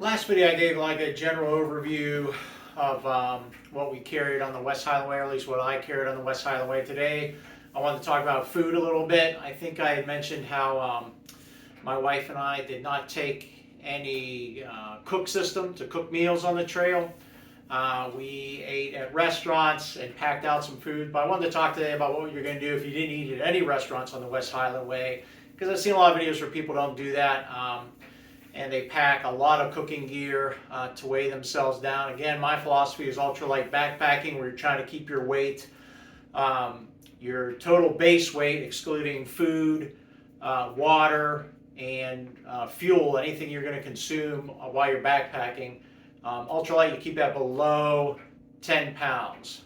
Last video I gave like a general overview of what we carried on the West Highland Way, or at least what I carried on the West Highland Way. Today I wanted to talk about food a little bit. I think I had mentioned how my wife and I did not take any cook system to cook meals on the trail. We ate at restaurants and packed out some food, but I wanted to talk today about what you're going to do if you didn't eat at any restaurants on the West Highland Way, because I've seen a lot of videos where people don't do that. And they pack a lot of cooking gear to weigh themselves down. Again, my philosophy is ultralight backpacking, where you're trying to keep your weight, your total base weight, excluding food, water, and fuel, anything you're going to consume while you're backpacking. Ultralight, you keep that below 10 pounds.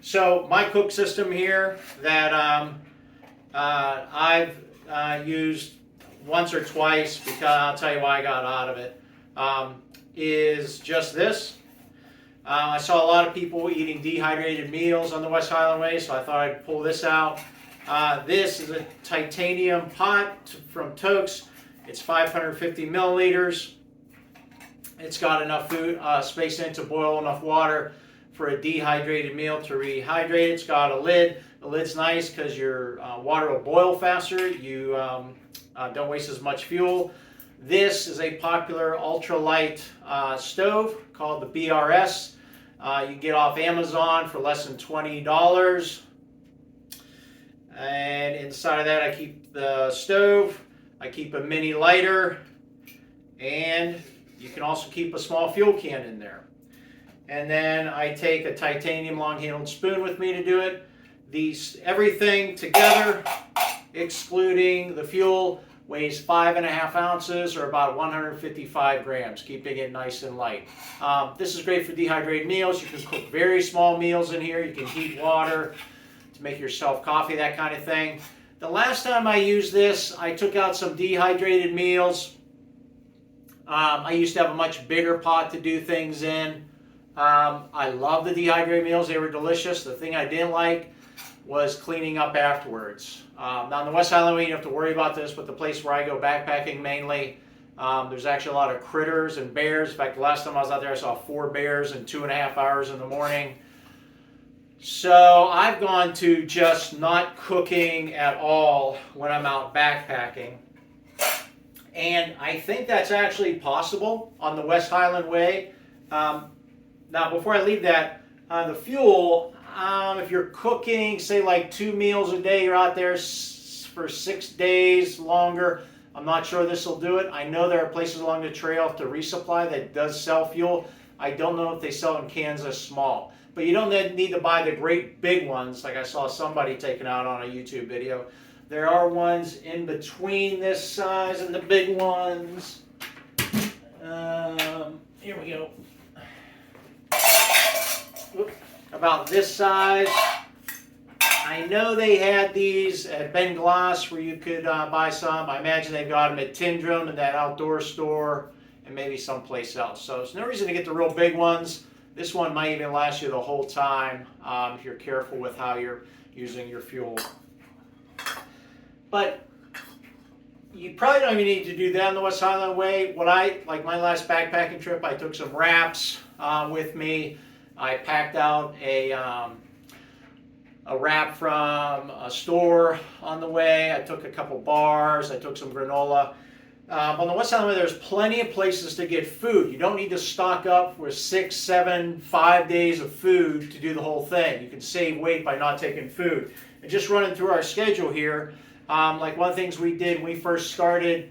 So my cook system here that I've used once or twice, because I'll tell you why I got out of it, is just this. I saw a lot of people eating dehydrated meals on the West Highland Way, so I thought I'd pull this out. This is a titanium pot from Tokes. It's 550 milliliters. It's got enough food space in it to boil enough water for a dehydrated meal to rehydrate. It's got a lid. The lid's nice because your water will boil faster. You don't waste as much fuel. This is a popular ultralight stove called the BRS. You can get off Amazon for less than $20. And inside of that I keep the stove, I keep a mini lighter, and you can also keep a small fuel can in there. And then I take a titanium long-handled spoon with me to do it. Everything together, excluding the fuel, weighs 5.5 ounces, or about 155 grams, keeping it nice and light. This is great for dehydrated meals. You can cook very small meals in here. You can heat water to make yourself coffee, that kind of thing. The last time I used this, I took out some dehydrated meals. I used to have a much bigger pot to do things in. I love the dehydrated meals. They were delicious. The thing I didn't like was cleaning up afterwards. Now on the West Highland Way, you don't have to worry about this, but the place where I go backpacking mainly, there's actually a lot of critters and bears. In fact, the last time I was out there, I saw 4 bears in 2.5 hours in the morning. So I've gone to just not cooking at all when I'm out backpacking. And I think that's actually possible on the West Highland Way. Now, before I leave that, the fuel, if you're cooking, say like 2 meals a day, you're out there for 6 days longer, I'm not sure this will do it. I know there are places along the trail to resupply that does sell fuel. I don't know if they sell in Kansas small. But you don't need to buy the great big ones like I saw somebody taking out on a YouTube video. There are ones in between this size and the big ones. Here we go. About this size. I know they had these at Ben Glass where you could buy some. I imagine they've got them at Tindrum and that outdoor store and maybe someplace else. So there's no reason to get the real big ones. This one might even last you the whole time if you're careful with how you're using your fuel. But you probably don't even need to do that on the West Highland Way. Like my last backpacking trip, I took some wraps with me. I packed out a wrap from a store on the way. I took a couple bars. I took some granola. On the West Highland Way, there's plenty of places to get food. You don't need to stock up with 6, 7, 5 days of food to do the whole thing. You can save weight by not taking food. And just running through our schedule here, like one of the things we did when we first started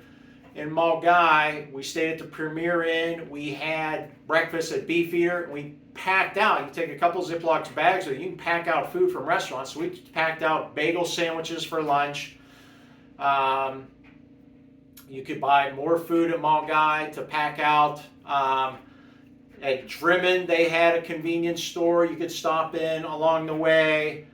in Mulgai, we stayed at the Premier Inn. We had breakfast at Beefeater. And we packed out. You can take a couple Ziploc bags, or you can pack out food from restaurants. So we packed out bagel sandwiches for lunch. You could buy more food at Mulgai to pack out. At Drimmen, they had a convenience store you could stop in along the way.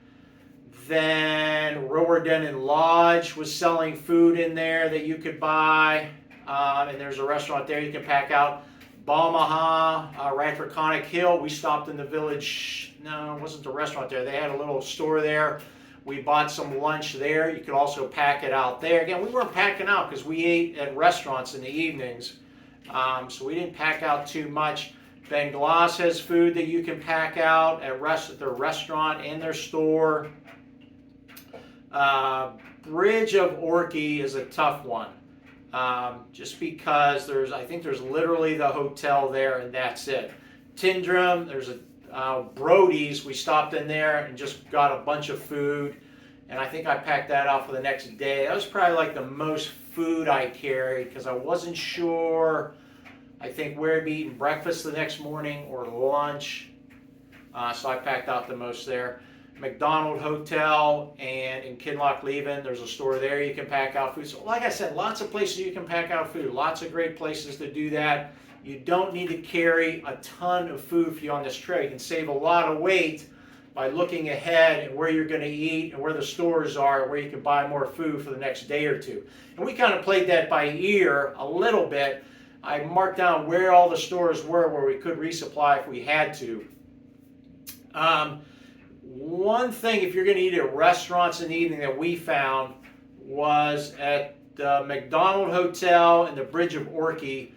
Then Rowarden Lodge was selling food in there that you could buy. And there's a restaurant there you can pack out. Balmaha, Rattraconic Hill, we stopped in the village. No, it wasn't the restaurant there. They had a little store there. We bought some lunch there. You could also pack it out there. Again, we weren't packing out because we ate at restaurants in the evenings. So we didn't pack out too much. Ben Gloss has food that you can pack out at their restaurant and their store. Bridge of Orkney is a tough one, just because I think there's literally the hotel there and that's it. Tindrum, there's a Brody's. We stopped in there and just got a bunch of food, and I think I packed that out for the next day. That was probably like the most food I carried because I wasn't sure, I think, where I'd be eating breakfast the next morning or lunch. So I packed out the most there. McDonald Hotel and in Kinlochleven, there's a store there you can pack out food. So like I said, lots of places you can pack out food. Lots of great places to do that. You don't need to carry a ton of food for you on this trip. You can save a lot of weight by looking ahead and where you're going to eat and where the stores are, where you can buy more food for the next day or two. And we kind of played that by ear a little bit. I marked down where all the stores were where we could resupply if we had to. One thing, if you're going to eat at restaurants in the evening, that we found was at the McDonald Hotel and the Bridge of Orkney.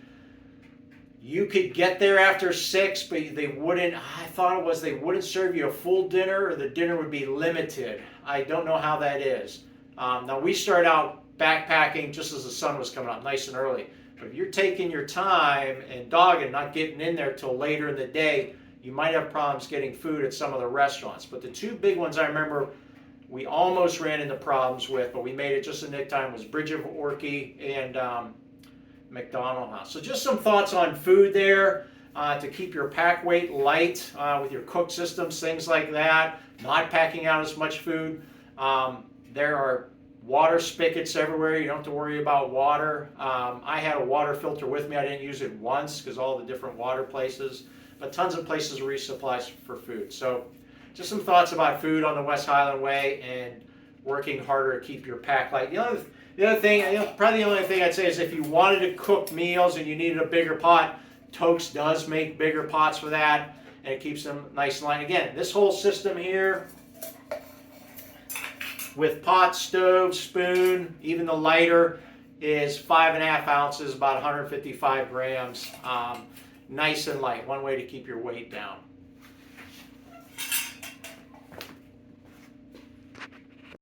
You could get there after 6, but they wouldn't, I thought it was they wouldn't serve you a full dinner, or the dinner would be limited. I don't know how that is. Now we started out backpacking just as the sun was coming up, nice and early. But if you're taking your time and dogging, not getting in there till later in the day, you might have problems getting food at some of the restaurants. But the two big ones I remember we almost ran into problems with, but we made it just in nick time, was Bridge of Orkney and McDonald House. So just some thoughts on food there to keep your pack weight light with your cook systems, things like that. Not packing out as much food. There are water spigots everywhere. You don't have to worry about water. I had a water filter with me. I didn't use it once because all the different water places. But tons of places resupply for food. So just some thoughts about food on the West Highland Way and working harder to keep your pack light. The other thing, probably the only thing I'd say is if you wanted to cook meals and you needed a bigger pot, Tokes does make bigger pots for that, and it keeps them nice and light. Again, this whole system here with pot, stove, spoon, even the lighter, is 5.5 ounces, about 155 grams. Nice and light, one way to keep your weight down.